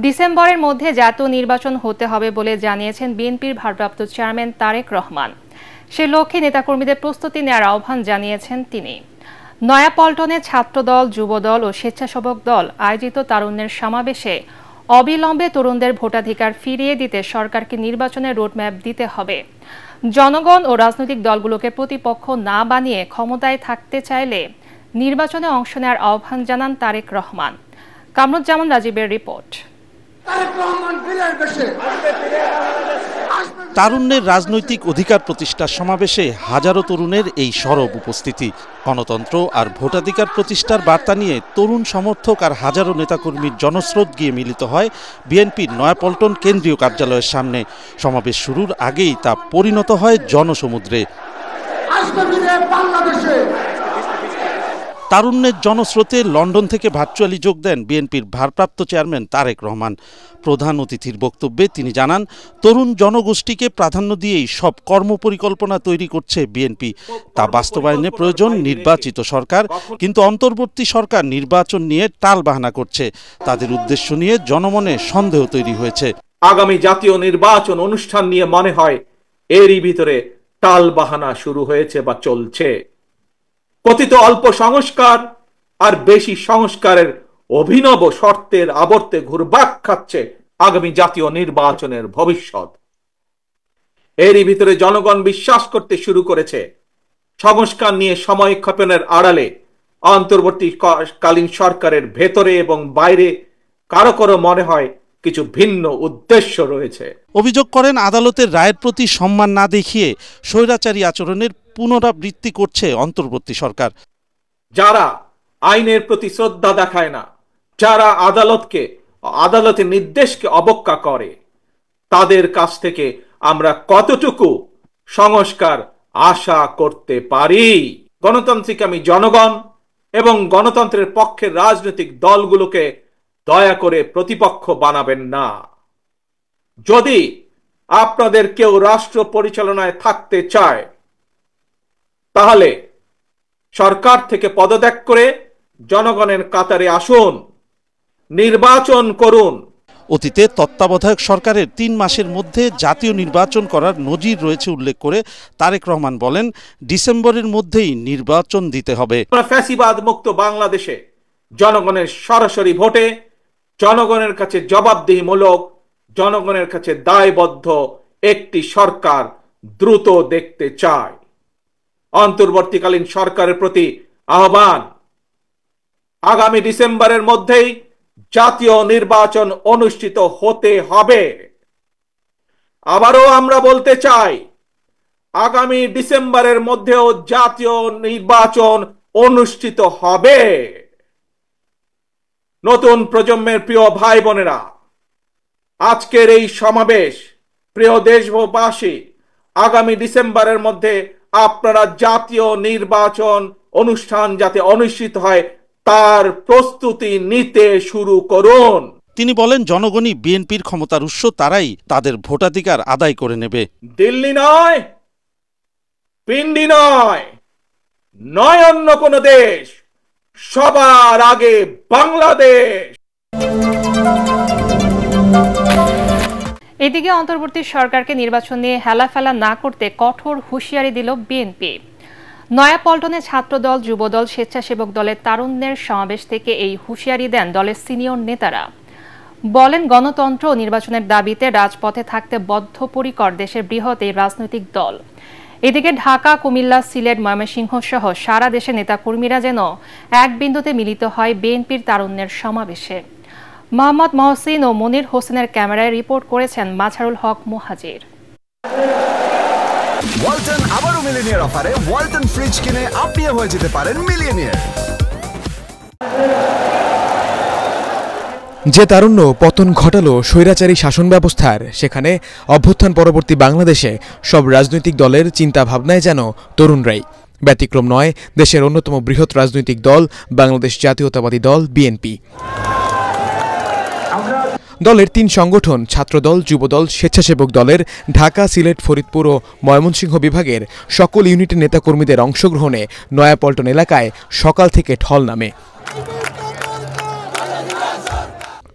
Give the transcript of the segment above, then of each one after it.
ডিসেম্বরের মধ্যে জাতীয় নির্বাচন হতে হবে বলে জানিয়েছেন বিএনপির ভারপ্রাপ্ত চেয়ারম্যান তারেক রহমান। সে লক্ষ্যে নেতাকর্মীদের প্রস্তুতি নেওয়ার আহ্বান জানিয়েছেন তিনি। নয়াপল্টনে ছাত্রদল, যুবদল ও স্বেচ্ছাসেবক দল আয়োজিত তারুণ্যের সমাবেশে অবিলম্বে তরুণদের ভোটাধিকার ফিরিয়ে দিতে সরকারকে নির্বাচনের রোডম্যাপ দিতে হবে। জনগণ ও রাজনৈতিক দলগুলোকে প্রতিপক্ষ না বানিয়ে ক্ষমতায় থাকতে চাইলে নির্বাচনে অংশ নেওয়ার আহ্বান জানান তারেক রহমান। কামরুজ্জামান রাজীবের রিপোর্ট। তারুণ্যের রাজনৈতিক অধিকার প্রতিষ্ঠার সমাবেশে হাজারো তরুণের এই সরব উপস্থিতি। গণতন্ত্র আর ভোটাধিকার প্রতিষ্ঠার বার্তা নিয়ে তরুণ সমর্থক আর হাজারো নেতাকর্মীর জনস্রোত গিয়ে মিলিত হয় বিএনপির নয়াপল্টন কেন্দ্রীয় কার্যালয়ের সামনে। সমাবেশ শুরুর আগেই তা পরিণত হয় জনসমুদ্রে। তারুণ্যের জনস্রোতে লন্ডন থেকে ভার্চুয়ালি যোগ দেন বিএনপির ভারপ্রাপ্ত চেয়ারম্যান তারেক রহমান। প্রধান অতিথির বক্তব্যে তিনি জানান, তরুণ জনগোষ্ঠীকে প্রাধান্য দিয়েই সব কর্মপরিকল্পনা তৈরি করছে বিএনপি। তা বাস্তবায়নে প্রয়োজন নির্বাচিত সরকার, কিন্তু অন্তর্বর্তী সরকার নির্বাচন নিয়ে টালবাহানা করছে। তাদের উদ্দেশ্য নিয়ে জনমনে সন্দেহ তৈরি হয়েছে। আগামী জাতীয় নির্বাচন অনুষ্ঠান নিয়ে মনে হয় এরই ভিতরে টালবাহানা শুরু হয়েছে বা চলছে। কথিত অল্প সংস্কার আর বেশি সংস্কারের অভিনব শর্তের আবর্তে ঘুরপাক খাচ্ছে আগামী জাতীয় নির্বাচনের ভবিষ্যৎ। এরই ভিতরে জনগণ বিশ্বাস করতে শুরু করেছে সংস্কার নিয়ে সময় ক্ষেপণের আড়ালে অন্তর্বর্তীকালীন সরকারের ভেতরে এবং বাইরে কারো কারো মনে হয় কিছু ভিন্ন উদ্দেশ্য রয়েছে। অভিযোগ করেন, আদালতের রায়ের প্রতি সম্মান না দেখিয়ে স্বৈরাচারী আচরণের পুনরাবৃত্তি করছে অন্তর্বর্তী সরকার। যারা আইনের প্রতি শ্রদ্ধা দেখায় না, যারা আদালতের নির্দেশকে অবজ্ঞা করে, তাদের কাছ থেকে আমরা কতটুকু সংস্কার আশা করতে পারি? গণতান্ত্রিক আমি জনগণ এবং গণতন্ত্রের পক্ষের রাজনৈতিক দলগুলোকে দয়া করে প্রতিপক্ষ বানাবেন না। যদি আপনাদের কেউ রাষ্ট্র পরিচালনায় থাকতে চায়, তাহলে সরকার থেকে পদত্যাগ করে জনগণের কাতারে আসুন, নির্বাচন করুন। অতীতে তত্ত্বাবধায়ক সরকারের 3 মাসের মধ্যে জাতীয় নির্বাচন করার নজির রয়েছে উল্লেখ করে তারেক রহমান বলেন, ডিসেম্বরের মধ্যেই নির্বাচন দিতে হবে। ফ্যাসিবাদ মুক্ত বাংলাদেশে জনগণের সরাসরি ভোটে, জনগণের কাছে জবাবদিহিমূলক, জনগণের কাছে দায়বদ্ধ একটি সরকার দ্রুত দেখতে চায়। অন্তর্বর্তীকালীন সরকারের প্রতি আহ্বান, আগামী ডিসেম্বরের মধ্যেই জাতীয় নির্বাচন অনুষ্ঠিত হতে হবে। আবারও আমরা বলতে চাই, আগামী ডিসেম্বরের মধ্যেও জাতীয় নির্বাচন অনুষ্ঠিত হবে। নতুন প্রজন্মের প্রিয় ভাই বোনেরা, আজকের এই সমাবেশ, প্রিয় দেশবাসী, আগামী ডিসেম্বরের মধ্যে আপনারা জাতীয় নির্বাচন অনুষ্ঠান যাতে অনুষ্ঠিত হয় তার প্রস্তুতি নিতে শুরু করুন। তিনি বলেন, জনগণই বিএনপির ক্ষমতার উৎস, তারাই তাদের ভোটাধিকার আদায় করে নেবে। দিল্লি নয়, পিন্ডি নয়, নয় অন্য কোন দেশ, সবার আগে বাংলাদেশ। এদিকে অন্তর্বর্তী সরকারকে নির্বাচন নিয়ে হেলাফেলা না করতে কঠোর হুঁশিয়ারি দিল বিএনপি। নয়াপল্টনে ছাত্রদল, যুবদল, স্বেচ্ছাসেবক দলের তারুণ্যের সমাবেশ থেকে এই হুঁশিয়ারি দেন দলের সিনিয়র নেতারা। বলেন, গণতন্ত্র ও নির্বাচনের দাবিতে রাজপথে থাকতে বদ্ধপরিকর দেশের বৃহৎ এই রাজনৈতিক দল। এদিকে ঢাকা, কুমিল্লা, সিলেট, ময়মনসিংহ সহ সারা দেশে নেতাকর্মীরা যেন এক বিন্দুতে মিলিত হয় বিএনপির তারুণ্যের সমাবেশে। মোহাম্মদ মহসিন ও মনির হোসেনের ক্যামেরায় রিপোর্ট করেছেন মাঝারুল হক মুহাজির। ওয়ালটন আবারও মিলিয়নিয়ার অফারে ওয়ালটন ফ্রিজ কিনে আপনিও হয়ে যেতে পারেন মিলিয়নিয়ার। যে তারুণ্য পতন ঘটালো স্বৈরাচারী শাসন ব্যবস্থার, সেখানে অভ্যুত্থান পরবর্তী বাংলাদেশে সব রাজনৈতিক দলের চিন্তা ভাবনায় যেন তরুণরাই। ব্যতিক্রম নয় দেশের অন্যতম বৃহৎ রাজনৈতিক দল বাংলাদেশ জাতীয়তাবাদী দল বিএনপি। দলের 3 সংগঠন ছাত্রদল, যুবদল, স্বেচ্ছাসেবক দলের ঢাকা, সিলেট, ফরিদপুর ও ময়মনসিংহ বিভাগের সকল ইউনিটের নেতাকর্মীদের অংশগ্রহণে নয়াপল্টন এলাকায় সকাল থেকে ঢল নামে।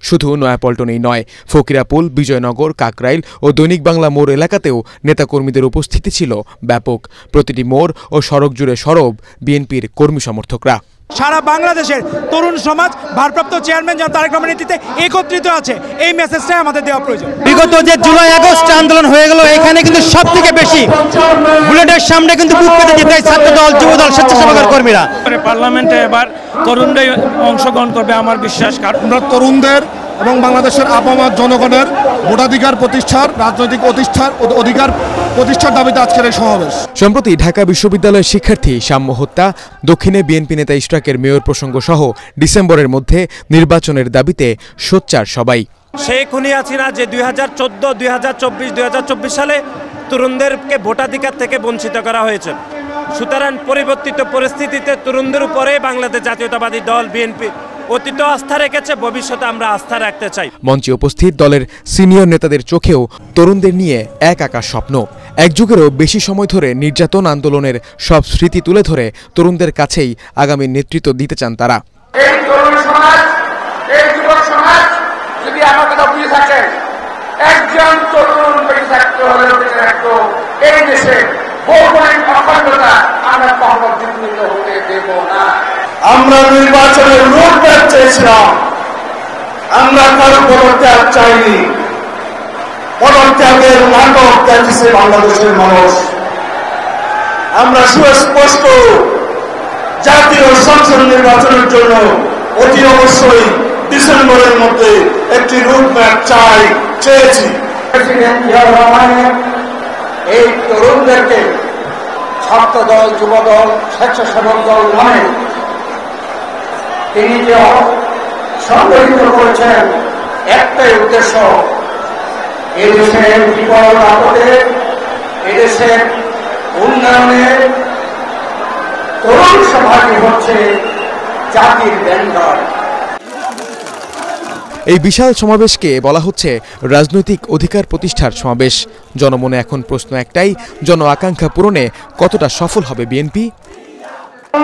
শুধু নয়াপল্টনেই নয়, ফকিরাপুল, বিজয়নগর, কাকরাইল ও দৈনিক বাংলা মোড় এলাকাতেও নেতাকর্মীদের উপস্থিতি ছিল ব্যাপক। প্রতিটি মোড় ও সড়ক জুড়ে সরব বিএনপির কর্মী সমর্থকরা। সারা বাংলাদেশের তরুণ সমাজ ভারপ্রাপ্ত চেয়ারম্যান জনাব তারেক রহমানের নেতৃত্বে একত্রিত আছে, এই মেসেজটাই আমাদের দেওয়া প্রয়োজন। বিগত যে জুলাই আগস্ট আন্দোলন হয়ে গেল, এখানে কিন্তু সবথেকে বেশি বুলেটের সামনে কিন্তু বুক পেতে যেতে ছাত্র দল, যুব দল, স্বেচ্ছাসেবক কর্মীরা। পার্লামেন্টে এবার তরুণরাই অংশগ্রহণ করবে আমার বিশ্বাস। আমরা তরুণদের এবং বাংলাদেশের আপামর জনগণের ভোটাধিকার প্রতিষ্ঠার, রাজনৈতিক অধিকার প্রতিষ্ঠার দাবিতে আজকের এই সমাবেশ। সম্প্রতি ঢাকা বিশ্ববিদ্যালয়ের শিক্ষার্থী সাম্য হত্যা, দক্ষিণে বিএনপি নেতা ইশরাকের মেয়র প্রসঙ্গ সহ ডিসেম্বরের মধ্যে নির্বাচনের দাবিতে সোচ্চার সবাই। সেই খুনি হাসিনা যে 2014, 2024, 2024 সালে তরুণদেরকে ভোটাধিকার থেকে বঞ্চিত করা হয়েছে, সুতরাং পরিবর্তিত পরিস্থিতিতে তরুণদের উপরে বাংলাদেশ জাতীয়তাবাদী দল বিএনপি অতীত আস্থা রেখেছে, ভবিষ্যতে আমরা আস্থা রাখতে চাই। মঞ্চে উপস্থিত দলের সিনিয়র নেতাদের চোখেও তরুণদের নিয়ে এক আকার স্বপ্ন। এক যুগেরও বেশি সময় ধরে নির্যাতন আন্দোলনের সব স্মৃতি তুলে ধরে তরুণদের কাছেই আগামী নেতৃত্ব দিতে চান তারা। এই তরুণ সমাজ, এই যুবক সমাজ যদি আমার কথা বুঝে থাকে, একজন তরুণ বেঁচে থাকতে হলে বেঁচে থাকতো এই দেশে ভৌগোলিক অখণ্ডতা আমরা কখনো বিঘ্নিত হতে দেব না। আমরা নির্বাচনের রোডম্যাপ চেয়েছিলাম, আমরা কারো পদত্যাগ চাইনি। পদত্যাগের নাটক দেখেছে বাংলাদেশের মানুষ। আমরা সুস্পষ্ট জাতীয় সংসদ নির্বাচনের জন্য অতি অবশ্যই ডিসেম্বরের মধ্যে একটি রোডম্যাপ চেয়েছি। প্রেসিডেন্ট জিয়াউর রহমানের এই তরুণদেরকে ছাত্র দল, যুব দল, স্বেচ্ছাসেবক দল নামে তিনি যে সংগঠিত করেছেন একটাই উদ্দেশ্য, এদেশের বিপদ আপদে, এদেশের উন্নয়নে তরুণ সমাজই হচ্ছে জাতির ব্যাংকার। এই বিশাল সমাবেশকে বলা হচ্ছে রাজনৈতিক অধিকার প্রতিষ্ঠার সমাবেশ। জনমনে এখন প্রশ্ন একটাই, জন আকাঙ্ক্ষা পূরণে কতটা সফল হবে বিএনপি?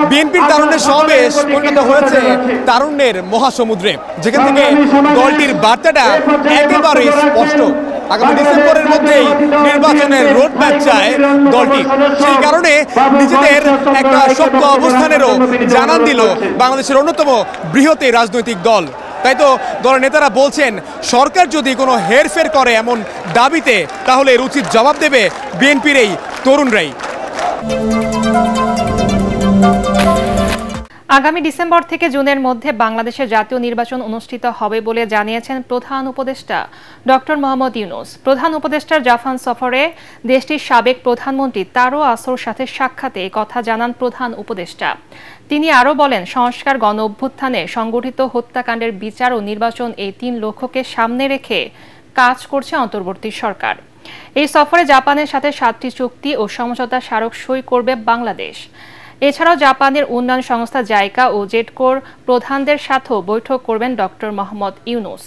বিএনপির তারুণ্যের সমাবেশ পরিণত হয়েছে তারুণ্যের মহাসমুদ্রে, যেখান থেকে দলটির বার্তাটা একেবারে স্পষ্ট। আগামী ডিসেম্বরের মধ্যেই নির্বাচনের রোডম্যাপ চায় দলটি। সেই কারণে নিজেদের একটা শক্ত অবস্থানেরও জানান দিল বাংলাদেশের অন্যতম বৃহৎ এই রাজনৈতিক দল। তাই তো দলের নেতারা বলছেন, সরকার যদি কোনো হেরফের করে এমন দাবিতে, তাহলে এর উচিত জবাব দেবে বিএনপির এই তরুণরাই। আগামী ডিসেম্বর থেকে জুনের মধ্যে বাংলাদেশের জাতীয় নির্বাচন অনুষ্ঠিত হবে বলে জানিয়েছেন প্রধান উপদেষ্টা ডক্টর মোহাম্মদ ইউনূস। প্রধান উপদেষ্টার জাপান সফরে দেশটির সাবেক প্রধানমন্ত্রী তারো আসোর সাথে সাক্ষাতে কথা জানান প্রধান উপদেষ্টা। তিনি আরও বলেন, সংস্কার, গণ অভ্যুত্থানে সংগঠিত হত্যাকাণ্ডের বিচার ও নির্বাচন, এই 3 লক্ষ্যকে সামনে রেখে কাজ করছে অন্তর্বর্তী সরকার। এই সফরে জাপানের সাথে 7টি চুক্তি ও সমঝোতা স্মারক সই করবে বাংলাদেশ। এছাড়াও জাপানের উন্নয়ন সংস্থা জাইকা ও জেডকোর প্রধানদের সাথেও বৈঠক করবেন ডক্টর মোহাম্মদ ইউনূস।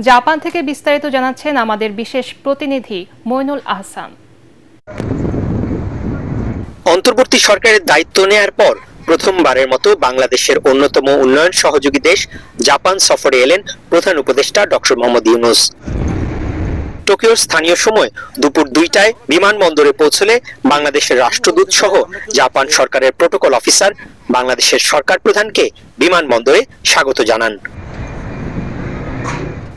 জাপান থেকে বিস্তারিত জানাচ্ছেন আমাদের বিশেষ প্রতিনিধি মইনুল আহসান। অন্তর্বর্তী সরকারের দায়িত্ব নেয়ার পর প্রথমবারের মতো বাংলাদেশের অন্যতম উন্নয়ন সহযোগী দেশ জাপান সফরে এলেন প্রধান উপদেষ্টা ডক্টর মোহাম্মদ ইউনূস। টোকিওর স্থানীয় সময় দুপুর 2টায় বিমানবন্দরে পৌঁছলে বাংলাদেশের রাষ্ট্রদূত সহ জাপান সরকারের প্রোটোকল অফিসার বাংলাদেশের সরকার প্রধানকে বিমানবন্দরে স্বাগত জানান।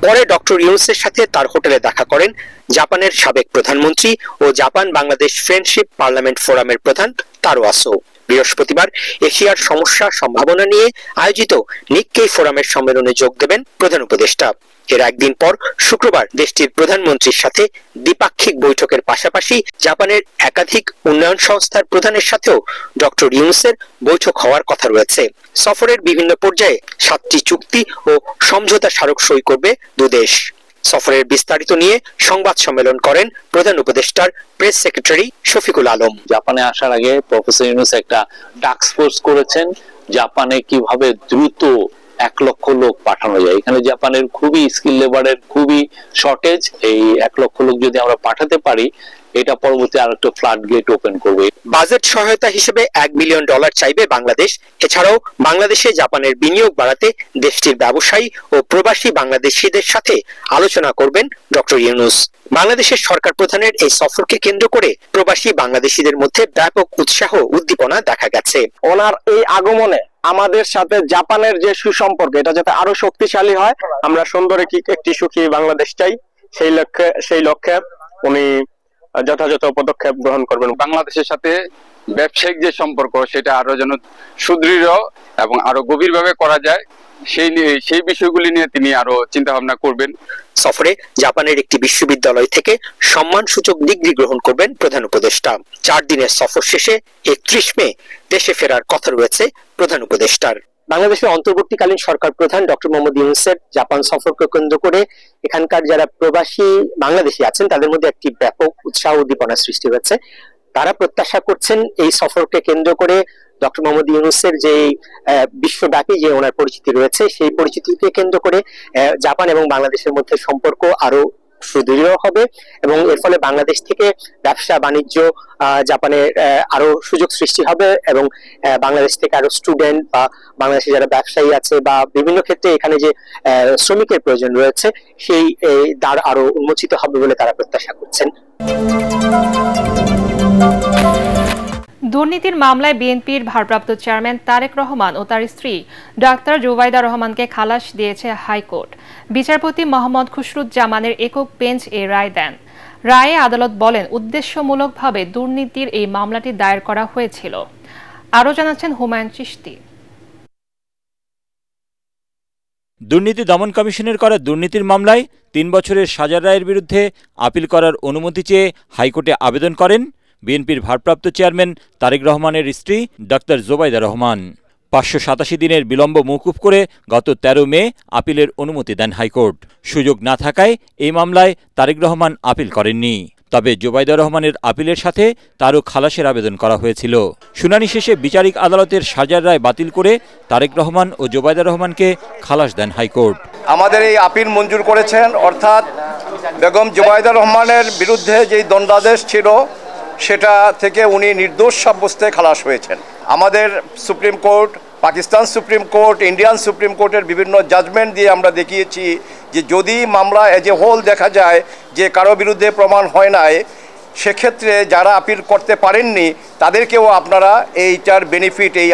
পরে ডক্টর ইউনূসের সাথে তার হোটেলে দেখা করেন জাপানের সাবেক প্রধানমন্ত্রী ও জাপান বাংলাদেশ ফ্রেন্ডশিপ পার্লামেন্ট ফোরামের প্রধান তারো আসো। বৃহস্পতিবার এশিয়ার সমস্যা সম্ভাবনা নিয়ে আয়োজিত নিক্কেই ফোরামের সম্মেলনে যোগ দেবেন প্রধান উপদেষ্টা। এর একদিন পর শুক্রবার দেশটির প্রধানমন্ত্রীর সাথে দ্বিপাক্ষিক বৈঠকের পাশাপাশি জাপানের একাধিক উন্নয়ন সংস্থার প্রধানের সাথেও ডক্টর ইউনূসের বৈঠক হওয়ার কথা রয়েছে। সফরের বিভিন্ন পর্যায়ে 7টি চুক্তি ও সমঝোতা স্মারক সই করবে দুদেশ। সফরের বিস্তারিত নিয়ে সংবাদ সম্মেলন করেন প্রধান উপদেষ্টার প্রেস সেক্রেটারি শফিকুল আলম। জাপানে আসার আগে প্রফেসর ইউনূস একটা টাস্ক ফোর্স করেছেন, জাপানে কিভাবে দ্রুত 1 লক্ষ লোক পাঠানো যায়। এখানে জাপানের খুবই স্কিল লেবারের খুবই শর্টেজ, এই 1 লক্ষ লোক যদি আমরা পাঠাতে পারি এটা পরবর্তী আরেকটা ফ্লাড গেট ওপেন করবে। বাজেট সহায়তা হিসেবে $1 বিলিয়ন চাইবে বাংলাদেশ। এছাড়াও বাংলাদেশে জাপানের বিনিয়োগ বাড়াতে দেশটির ব্যবসায়ী ও প্রবাসী বাংলাদেশিদের সাথে আলোচনা করবেন ডক্টর ইউনূস। বাংলাদেশের সরকার প্রধানের এই সফরকে কেন্দ্র করে প্রবাসী বাংলাদেশিদের মধ্যে ব্যাপক উৎসাহ উদ্দীপনা দেখা গেছে। ওনার এই আগমনে আমাদের সাথে জাপানের যে সুসম্পর্ক এটা যাতে আরো শক্তিশালী হয়, আমরা সুন্দর একটি সুখী বাংলাদেশ চাই, সেই লক্ষ্যে উনি যথাযথ পদক্ষেপ গ্রহণ করবেন। বাংলাদেশের সাথে ব্যবসায়িক যে সম্পর্ক সেটা আরো যেন সুদৃঢ় এবং আরো গভীরভাবে করা যায় সেই বিষয়গুলি নিয়ে তিনি আরো চিন্তা ভাবনা করবেন। সফরে জাপানের একটি বিশ্ববিদ্যালয় থেকে সম্মানসূচক ডিগ্রি গ্রহণ করবেন প্রধান উপদেষ্টা। 4 দিনের সফর শেষে 31 মে দেশে ফেরার কথা রয়েছে প্রধান উপদেষ্টার। বাংলাদেশের অন্তর্বর্তীকালীন সরকার প্রধান ডক্টর মোহাম্মদ ইউনূসের জাপান সফরকে কেন্দ্র করে এখানকার যারা প্রবাসী বাংলাদেশি আছেন তাদের মধ্যে একটি ব্যাপক উৎসাহ উদ্দীপনা সৃষ্টি হয়েছে। তারা প্রত্যাশা করছেন এই সফরকে কেন্দ্র করে ডক্টর মোহাম্মদ ইউনূসের যে বিশ্বব্যাপী যে ওনার পরিচিতি রয়েছে সেই পরিচিতিকে কেন্দ্র করে জাপান এবং বাংলাদেশের মধ্যে সম্পর্ক আরো সুদৃঢ় হবে এবং এর ফলে বাংলাদেশ থেকে ব্যবসা বাণিজ্য জাপানে আরো সুযোগ সৃষ্টি হবে এবং বাংলাদেশ থেকে আরো স্টুডেন্ট বা বাংলাদেশে যারা ব্যবসায়ী আছে বা বিভিন্ন ক্ষেত্রে এখানে যে শ্রমিকের প্রয়োজন রয়েছে সেই দ্বার আরো উন্মোচিত হবে বলে তারা প্রত্যাশা করছেন। দুর্নীতির মামলায় বিএনপির ভারপ্রাপ্ত চেয়ারম্যান তারেক রহমান ও তার স্ত্রী ডাক্তার জুবাইদা রহমানকে খালাস দিয়েছে হাইকোর্ট। বিচারপতি মোহাম্মদ খুসরুজ্জামানের একক বেঞ্চ এই রায় দেন। রায়ে আদালত বলেন উদ্দেশ্যমূলকভাবে দুর্নীতির এই মামলাটি দায়ের করা হয়েছিল। আরও জানাচ্ছেন হুমায়ুন চিশতি। দুর্নীতি দমন কমিশনের করা দুর্নীতির মামলায় 3 বছরের সাজার রায়ের বিরুদ্ধে আপিল করার অনুমতি চেয়ে হাইকোর্টে আবেদন করেন বিএনপির ভারপ্রাপ্ত চেয়ারম্যান তারেক রহমানের স্ত্রী ডাক্তার জুবাইদা রহমান। 587 দিনের বিলম্ব মওকুফ করে গত 13 মে আপিলের অনুমতি দেন হাইকোর্ট। সুযোগ না থাকায় এই মামলায় তারেক রহমান আপিল করেননি। তবে জুবাইদা রহমানের আপিলের সাথে তারও খালাসের আবেদন করা হয়েছিল। শুনানি শেষে বিচারিক আদালতের সাজার রায় বাতিল করে তারেক রহমান ও জুবাইদা রহমানকে খালাস দেন হাইকোর্ট। আমাদের এই আপিল মঞ্জুর করেছেন, অর্থাৎ বেগম জুবাইদা রহমানের বিরুদ্ধে যেই দণ্ডাদেশ ছিল সেটা থেকে উনি নির্দোষ সাব্যস্তে খালাস হয়েছেন। আমাদের supreme court, Pakistan supreme court, Indian supreme কোর্টের বিভিন্ন জাজমেন্ট দিয়ে আমরা দেখিয়েছি যে যদি মামলা এজ এ হোল দেখা যায় যে কারো বিরুদ্ধে প্রমাণ হয় নাই, সেক্ষেত্রে যারা আপিল করতে পারেননি তাদেরকেও আপনারা এইটার বেনিফিট, এই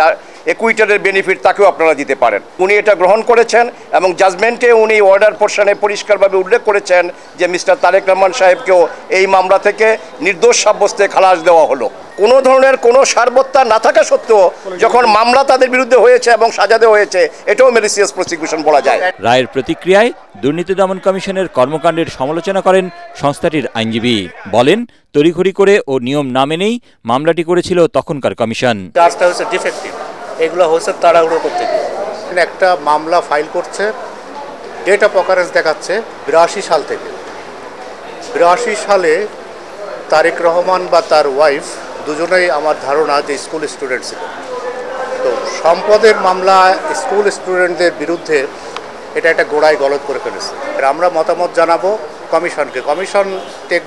একুইটারের বেনিফিট তাকেও আপনারা দিতে পারেন। উনি এটা গ্রহণ করেছেন এবং জাজমেন্টে উনি অর্ডার পোর্শনে পরিষ্কারভাবে উল্লেখ করেছেন যে মিস্টার তারেক রহমান সাহেবকেও এই মামলা থেকে নির্দোষ সাব্যস্তে খালাস দেওয়া হলো। কোনো ধরনের কোনো সারবত্তা না থাকা সত্ত্বেও যখন মামলা তাদের বিরুদ্ধে হয়েছে এবং সাজা দেওয়া হয়েছে, এটাও মেলিসিয়াস প্রসিকিউশন বলা যায়। রায়ের প্রতিক্রিয়ায় দুর্নীতি দমন কমিশনের কর্মকাণ্ডের সমালোচনা করেন সংস্থাটির আইনজীবী। বলেন তড়িঘড়ি করে ও নিয়ম না মেনেই মামলাটি করেছিল তখনকার কমিশন। এগুলো হচ্ছে তাড়াহুড়ো করতে গিয়ে একটা মামলা ফাইল করছে, ডেট অফ অকারেন্স দেখাচ্ছে 82 সাল থেকে। 82 সালে তারেক রহমান বা তার ওয়াইফ দুজনেই আমার ধারণা যে স্কুল স্টুডেন্ট ছিল। তো সম্পদের মামলা স্কুল স্টুডেন্টদের বিরুদ্ধে এটা একটা গোড়ায় গলদ করে ফেলেছে। আমরা মতামত জানাবো কমিশনকে। কমিশন টেক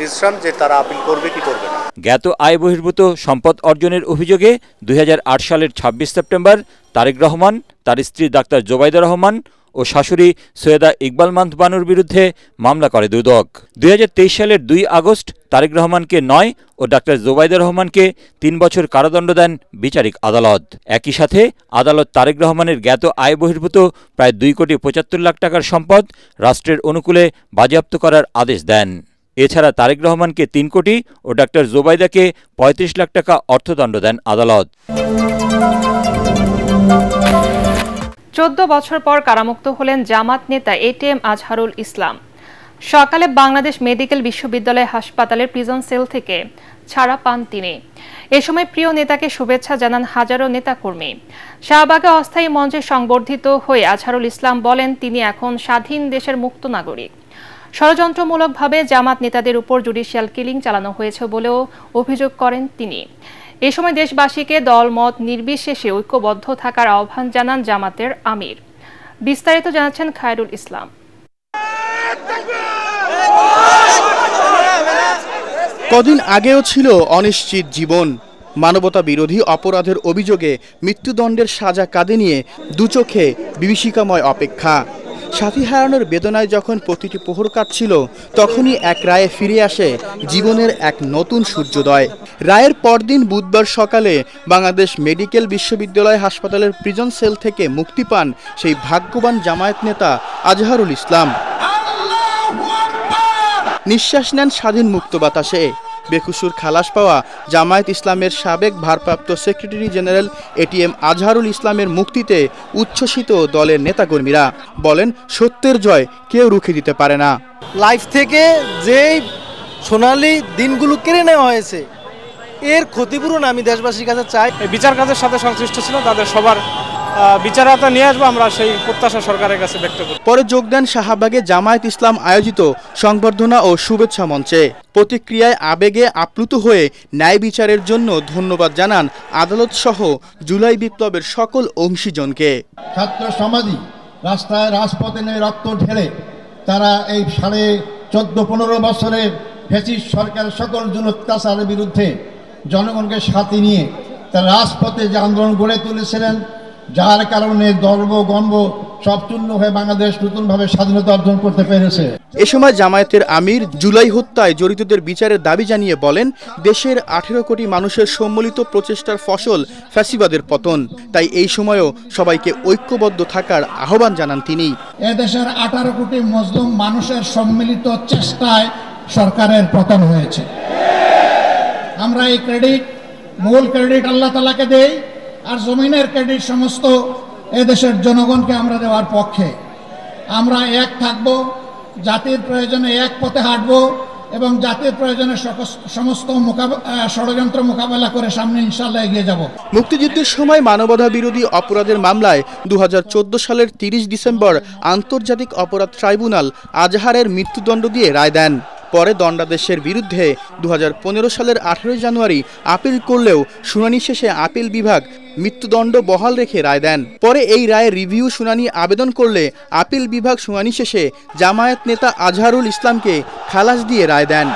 ডিসিশন যে তারা আপিল করবে কি করবে না। জ্ঞাত আয় বহির্ভূত সম্পদ অর্জনের অভিযোগে 2008 সালের 26 সেপ্টেম্বর তারেক রহমান, তার স্ত্রী ডাক্তার জুবাইদা রহমান ও শাশুড়ি সৈয়দা ইকবাল মান্থ বানুর বিরুদ্ধে মামলা করে দুদক। 2023 সালের 2 আগস্ট তারেক রহমানকে 9 ও ডাক্তার জুবাইদা রহমানকে 3 বছর কারাদণ্ড দেন বিচারিক আদালত। একই সাথে আদালত তারেক রহমানের জ্ঞাত আয় বহির্ভূত প্রায় 2,75 লাখ টাকার সম্পদ রাষ্ট্রের অনুকূলে বাজেয়াপ্ত করার আদেশ দেন। এছাড়া তারেক রহমানকে 3 কোটি ও ডাক্তার জুবাইদাকে 35 লাখ টাকা অর্থদণ্ড দেন আদালত। 14 বছর পর কারামুক্ত হলেন জামাত নেতা ATM আজহারুল ইসলাম। সকালে বাংলাদেশ মেডিকেল বিশ্ববিদ্যালয় হাসপাতালের প্রিজন সেল থেকে ছাড়া পান তিনি। এ সময় প্রিয় নেতাকে শুভেচ্ছা জানান হাজারো নেতাকর্মী। শাহবাগে অস্থায়ী মঞ্চে সংবর্ধিত হয়ে আজহারুল ইসলাম বলেন তিনি এখন স্বাধীন দেশের মুক্ত নাগরিক। ষড়যন্ত্রমূলকভাবে জামাত নেতাদের উপর জুডিশিয়াল কিলিং চালানো হয়েছে বলেও অভিযোগ করেন তিনি। এ সময় দেশবাসীকে দলমত নির্বিশেষে ঐক্যবদ্ধ থাকার আহ্বান জানান জামাতের আমির। বিস্তারিত জানাচ্ছেন খায়রুল ইসলাম। কদিন আগেও ছিল অনিশ্চিত জীবন। মানবতা বিরোধী অপরাধের অভিযোগে মৃত্যুদণ্ডের সাজা কাঁধে নিয়ে দুচোখে বিভীষিকাময় অপেক্ষা। সাথী হারানোর বেদনায় যখন প্রতিটি প্রহর কাটছিল, তখনই এক রায়ে ফিরে আসে জীবনের এক নতুন সূর্যোদয়। রায়ের পরদিন বুধবার সকালে বাংলাদেশ মেডিকেল বিশ্ববিদ্যালয় হাসপাতালের প্রিজন সেল থেকে মুক্তি পান সেই ভাগ্যবান জামায়াত নেতা আজহারুল ইসলাম। নিঃশ্বাস নেন স্বাধীন মুক্ত বাতাসে। বেকসুর খালাস পাওয়া জামায়াত ইসলামের সাবেক ভারপ্রাপ্ত সেক্রেটারি জেনারেল এটিএম আজহারুল ইসলামের মুক্তিতে উচ্ছ্বসিত দলের নেতাকর্মীরা বলেন, সত্যের জয় কেউ রুখে দিতে পারে না। লাইফ থেকে যেই সোনালী দিনগুলো কেড়ে নেওয়া হয়েছে, এর ক্ষতিপূরণ আমি দেশবাসীর কাছে চাই। বিচার কাজের সাথে সংশ্লিষ্ট ছিল তাদের সবার বিচারতা নিয়ে আসবো, আমরা সেই প্রত্যাশা সরকারের কাছে ব্যক্ত করি। পরে যোগ দেন শাহবাগে জামায়াত ইসলাম আয়োজিত সংবর্ধনা ও শুভেচ্ছা মঞ্চে। প্রতিক্রিয়ায় আবেগে আপ্লুত হয়ে ন্যায় বিচারের জন্য ধন্যবাদ জানান আদালত সহ জুলাই বিপ্লবের সকল অংশীজনকে। ছাত্র সমাজই রাস্তায় রাজপথে নেমে রক্ত ঢেলে তারা এই 14.5 বছরের ফ্যাসিস্ট সরকারের সকল অত্যাচারের বিরুদ্ধে জনগণকে সাথে নিয়ে তারা রাজপথে যে আন্দোলন গড়ে তুলেছিলেন, যার কারণে গর্ব গর্ব সব চূর্ণ হয়ে বাংলাদেশ নতুনভাবে স্বাধীনতা অর্জন করতে পেরেছে। এ সময় জামায়াতের আমির জুলাই হত্যায় জড়িতদের বিচারের দাবি জানিয়ে বলেন, দেশের 18 কোটি মানুষের সম্মিলিত প্রচেষ্টার ফসল ফ্যাসিবাদের পতন। তাই এই সময়ও সবাইকে ঐক্যবদ্ধ থাকার আহ্বান জানান তিনি। এদেশের 18 কোটি মুসলিম মানুষের সম্মিলিত চেষ্টায় সরকারের পতন হয়েছে। আমরা এই মূল ক্রেডিট আল্লাহ তাআলাকে দেই, আর জমিনের ক্রেডিট সমস্ত এদেশের জনগণকে আমরা দেওয়ার পক্ষে। আমরা এক থাকব, জাতির প্রয়োজনে এক পথে হাঁটব এবং জাতির প্রয়োজনে সমস্ত ষড়যন্ত্র মোকাবেলা করে সামনে ইনশাআল্লাহ এগিয়ে যাব। মুক্তিযুদ্ধের সময় মানবতা বিরোধী অপরাধের মামলায় 2014 সালের 30 ডিসেম্বর আন্তর্জাতিক অপরাধ ট্রাইব্যুনাল আজহারের মৃত্যুদণ্ড দিয়ে রায় দেন। পরে দণ্ডাদেশের বিরুদ্ধে 2015 সালের 18 জানুয়ারি আপিল করলেও শুনানি শেষে আপিল বিভাগ মৃত্যুদণ্ড বহাল রেখে রায় দেন। পরে এই রায়ের রিভিউ শুনানি আবেদন করলে আপিল বিভাগ শুনানি শেষে জামায়াত নেতা আজহারুল ইসলামকে খালাস দিয়ে রায় দেন।